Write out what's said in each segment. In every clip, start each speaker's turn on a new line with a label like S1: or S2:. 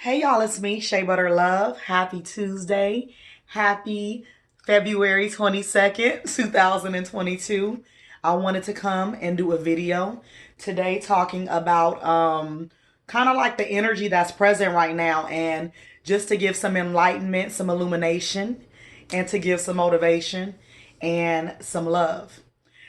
S1: Hey y'all, it's me, Shea Butter Love. Happy Tuesday. Happy February 22nd, 2022. I wanted to come and do a video today talking about kind of like the energy that's present right now, and just to give some enlightenment, some illumination, and to give some motivation and some love.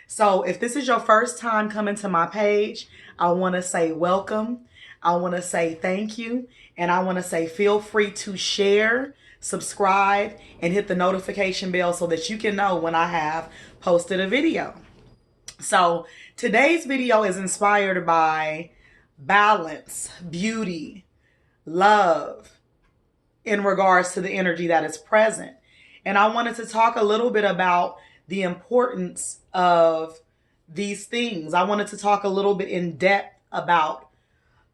S1: So if this is your first time coming to my page, I want to say welcome. I want to say thank you. And I want to say feel free to share, subscribe, and hit the notification bell so that you can know when I have posted a video. So today's video is inspired by balance, beauty, love in regards to the energy that is present. And I wanted to talk a little bit about the importance of these things. I wanted to talk a little bit in depth about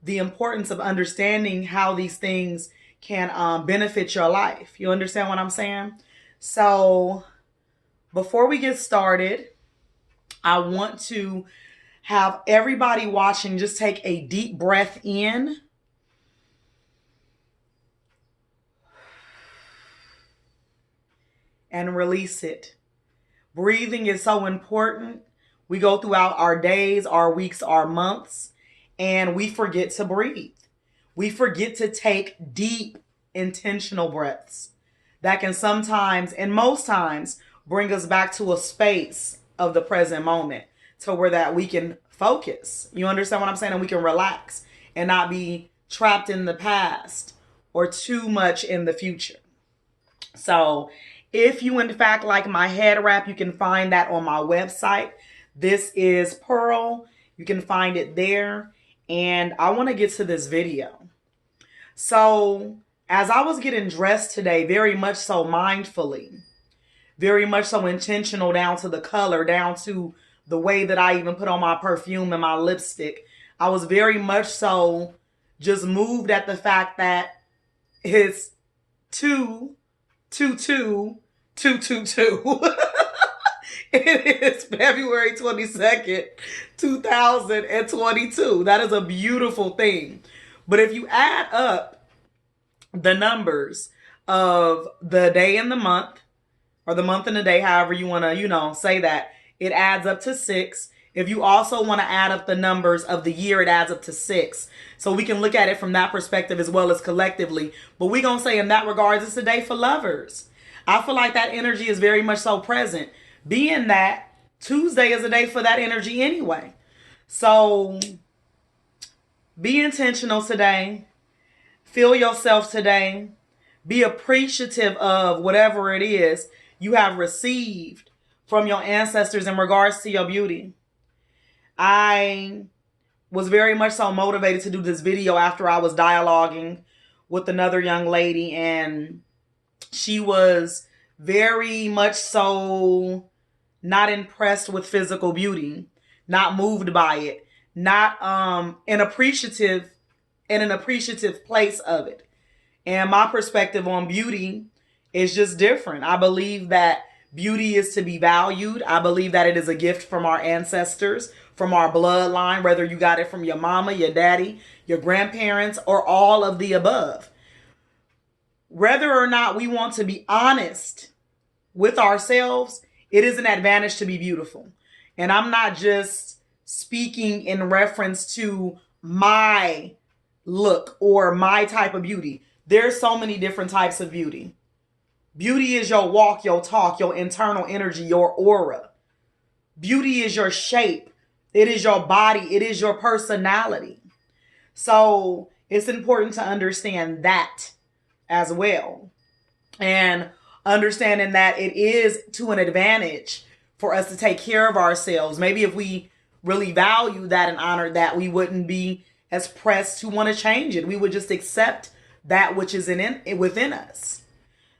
S1: the importance of understanding how these things can benefit your life. You understand what I'm saying? So before we get started, I want to have everybody watching just take a deep breath in and release it. Breathing is so important. We go throughout our days, our weeks, our months, and we forget to breathe. We forget to take deep, intentional breaths that can sometimes, and most times, bring us back to a space of the present moment to where that we can focus. You understand what I'm saying? And we can relax and not be trapped in the past or too much in the future. So if you in fact like my head wrap, you can find that on my website. This is Pearl. You can find it there. And I want to get to this video. So as I was getting dressed today, very much so mindfully, very much so intentional, down to the color, down to the way that I even put on my perfume and my lipstick, I was very much so just moved at the fact that it's 2/22/222. It is February 22nd, 2022. That is a beautiful thing. But if you add up the numbers of the day and the month, or the month and the day, however you want to, say that, it adds up to 6. If you also want to add up the numbers of the year, it adds up to 6. So we can look at it from that perspective as well as collectively. But we're going to say in that regards, it's a day for lovers. I feel like that energy is very much so present, being that Tuesday is a day for that energy anyway. So be intentional today. Feel yourself today. Be appreciative of whatever it is you have received from your ancestors in regards to your beauty. I was very much so motivated to do this video after I was dialoguing with another young lady, and she was very much so not impressed with physical beauty, not moved by it, not in an appreciative place of it. And my perspective on beauty is just different. I believe that beauty is to be valued. I believe that it is a gift from our ancestors, from our bloodline, whether you got it from your mama, your daddy, your grandparents, or all of the above. Whether or not we want to be honest with ourselves, it is an advantage to be beautiful. And I'm not just speaking in reference to my look or my type of beauty. There's so many different types of beauty. Beauty is your walk, your talk, your internal energy, your aura. Beauty is your shape. It is your body. It is your personality. So it's important to understand that as well. And understanding that it is to an advantage for us to take care of ourselves. Maybe if we really value that and honor that, we wouldn't be as pressed to want to change it. We would just accept that which is within us.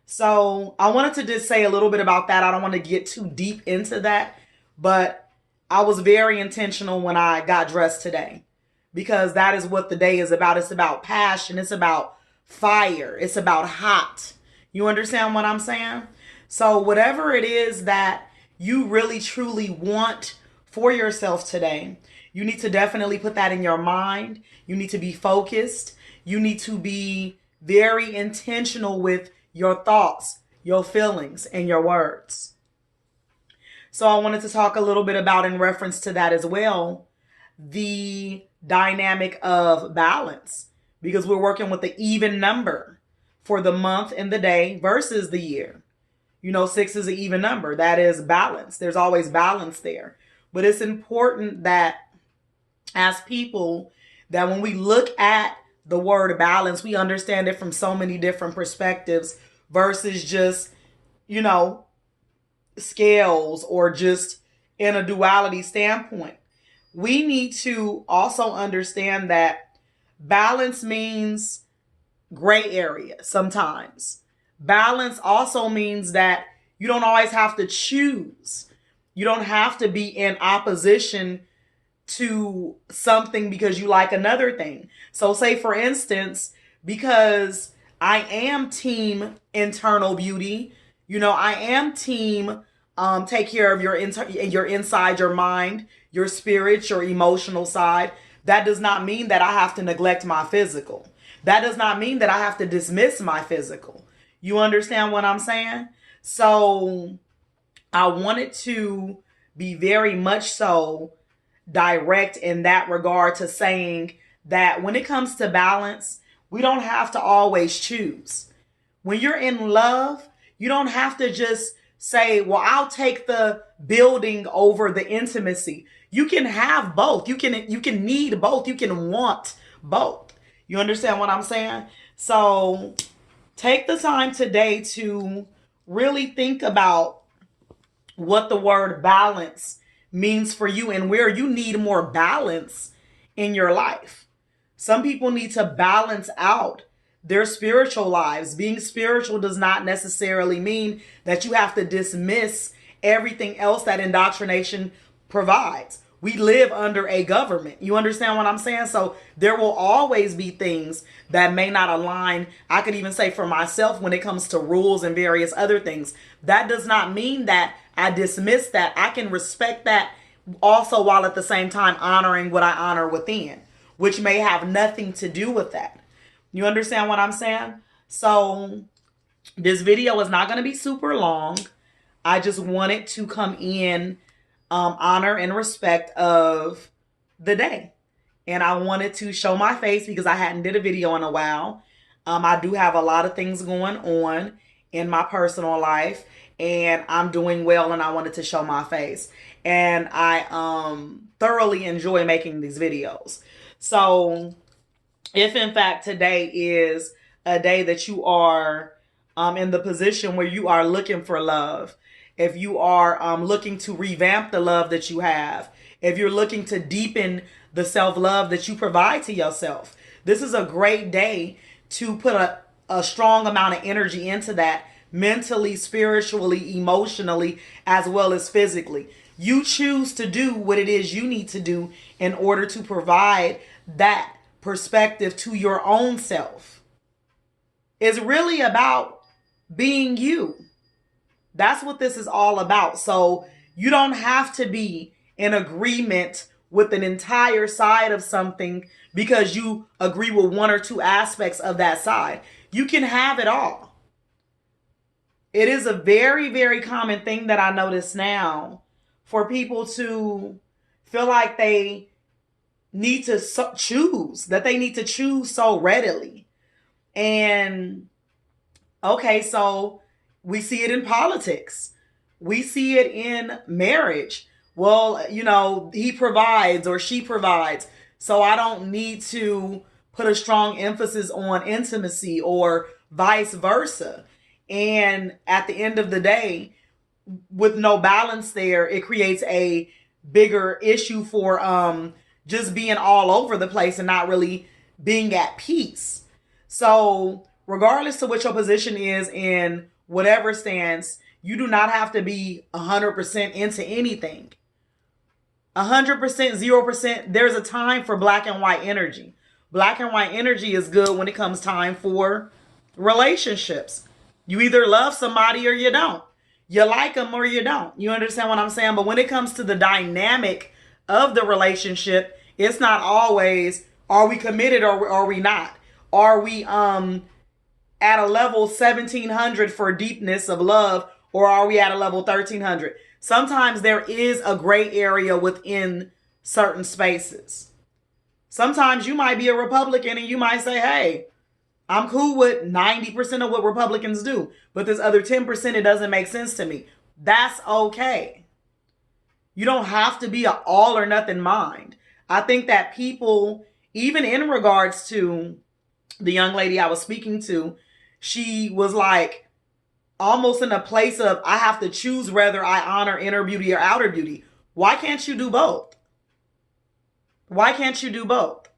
S1: So I wanted to just say a little bit about that. I don't want to get too deep into that, but I was very intentional when I got dressed today, because that is what the day is about. It's about passion. It's about fire. It's about hot. You understand what I'm saying? So whatever it is that you really truly want for yourself today, you need to definitely put that in your mind. You need to be focused. You need to be very intentional with your thoughts, your feelings, and your words. So I wanted to talk a little bit about, in reference to that as well, the dynamic of balance, because we're working with the even number for the month and the day versus the year. 6 is an even number. That is balance. There's always balance there. But it's important that as people, that when we look at the word balance, we understand it from so many different perspectives versus just, scales or just in a duality standpoint. We need to also understand that balance means gray area sometimes. Balance also means that you don't always have to choose. You don't have to be in opposition to something because you like another thing. So say, for instance, because I am team internal beauty, I am team take care of your inside, your mind, your spirit, your emotional side. That does not mean that I have to neglect my physical. That does not mean that I have to dismiss my physical. You understand what I'm saying? So I wanted to be very much so direct in that regard, to saying that when it comes to balance, we don't have to always choose. When you're in love, you don't have to just say, well, I'll take the building over the intimacy. You can have both. You can need both. You can want both. You understand what I'm saying? So take the time today to really think about what the word balance means for you and where you need more balance in your life. Some people need to balance out their spiritual lives. Being spiritual does not necessarily mean that you have to dismiss everything else that indoctrination provides. We live under a government. You understand what I'm saying? So there will always be things that may not align. I could even say for myself, when it comes to rules and various other things, that does not mean that I dismiss that. I can respect that also, while at the same time honoring what I honor within, which may have nothing to do with that. You understand what I'm saying? So this video is not going to be super long. I just wanted to come in honor and respect of the day. And I wanted to show my face because I hadn't did a video in a while. I do have a lot of things going on in my personal life, and I'm doing well, and I wanted to show my face. And I thoroughly enjoy making these videos. So if in fact today is a day that you are in the position where you are looking for love, if you are looking to revamp the love that you have, if you're looking to deepen the self-love that you provide to yourself, this is a great day to put a strong amount of energy into that, mentally, spiritually, emotionally, as well as physically. You choose to do what it is you need to do in order to provide that perspective to your own self. It's really about being you. That's what this is all about. So you don't have to be in agreement with an entire side of something because you agree with one or two aspects of that side. You can have it all. It is a very, very common thing that I notice now for people to feel like they need to choose, that they need to choose so readily. And okay, so we see it in politics. We see it in marriage. Well, he provides or she provides, so I don't need to put a strong emphasis on intimacy, or vice versa. And at the end of the day, with no balance there, it creates a bigger issue for just being all over the place and not really being at peace. So regardless of what your position is in whatever stance, you do not have to be 100% into anything. 100%, 0%, there's a time for black and white energy. Black and white energy is good when it comes time for relationships. You either love somebody or you don't. You like them or you don't. You understand what I'm saying? But when it comes to the dynamic of the relationship, it's not always, are we committed or are we not? Are we at a level 1700 for deepness of love, or are we at a level 1300? Sometimes there is a gray area within certain spaces. Sometimes you might be a Republican and you might say, hey, I'm cool with 90% of what Republicans do, but this other 10%, it doesn't make sense to me. That's okay. You don't have to be an all or nothing mind. I think that people, even in regards to the young lady I was speaking to, she was like almost in a place of, I have to choose whether I honor inner beauty or outer beauty. Why can't you do both? Why can't you do both?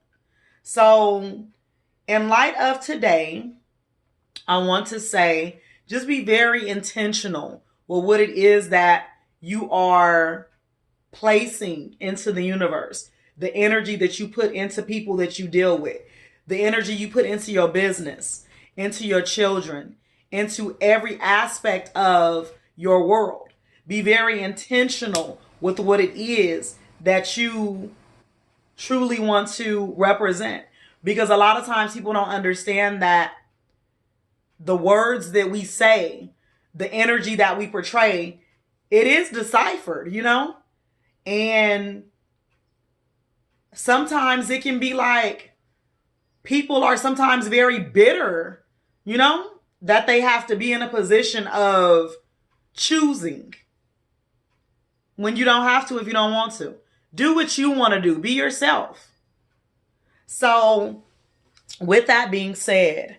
S1: So in light of today, I want to say, just be very intentional with what it is that you are placing into the universe. The energy that you put into people that you deal with. The energy you put into your business, into your children, into every aspect of your world. Be very intentional with what it is that you truly want to represent. Because a lot of times people don't understand that the words that we say, the energy that we portray, it is deciphered, you know? And sometimes it can be like people are sometimes very bitter, you know, that they have to be in a position of choosing when you don't have to if you don't want to. Do what you want to do. Be yourself. So with that being said,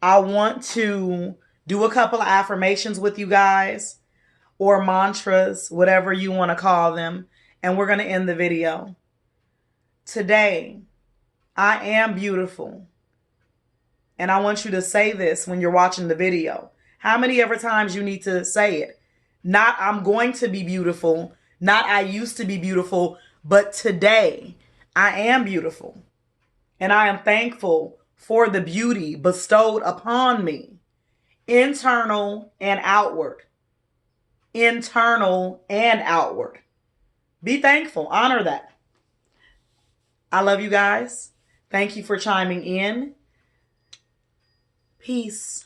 S1: I want to do a couple of affirmations with you guys, or mantras, whatever you want to call them. And we're going to end the video. Today, I am beautiful. And I want you to say this when you're watching the video. How many ever times you need to say it? Not I'm going to be beautiful. Not I used to be beautiful. But today, I am beautiful. And I am thankful for the beauty bestowed upon me. Internal and outward. Internal and outward. Be thankful. Honor that. I love you guys. Thank you for chiming in. Peace.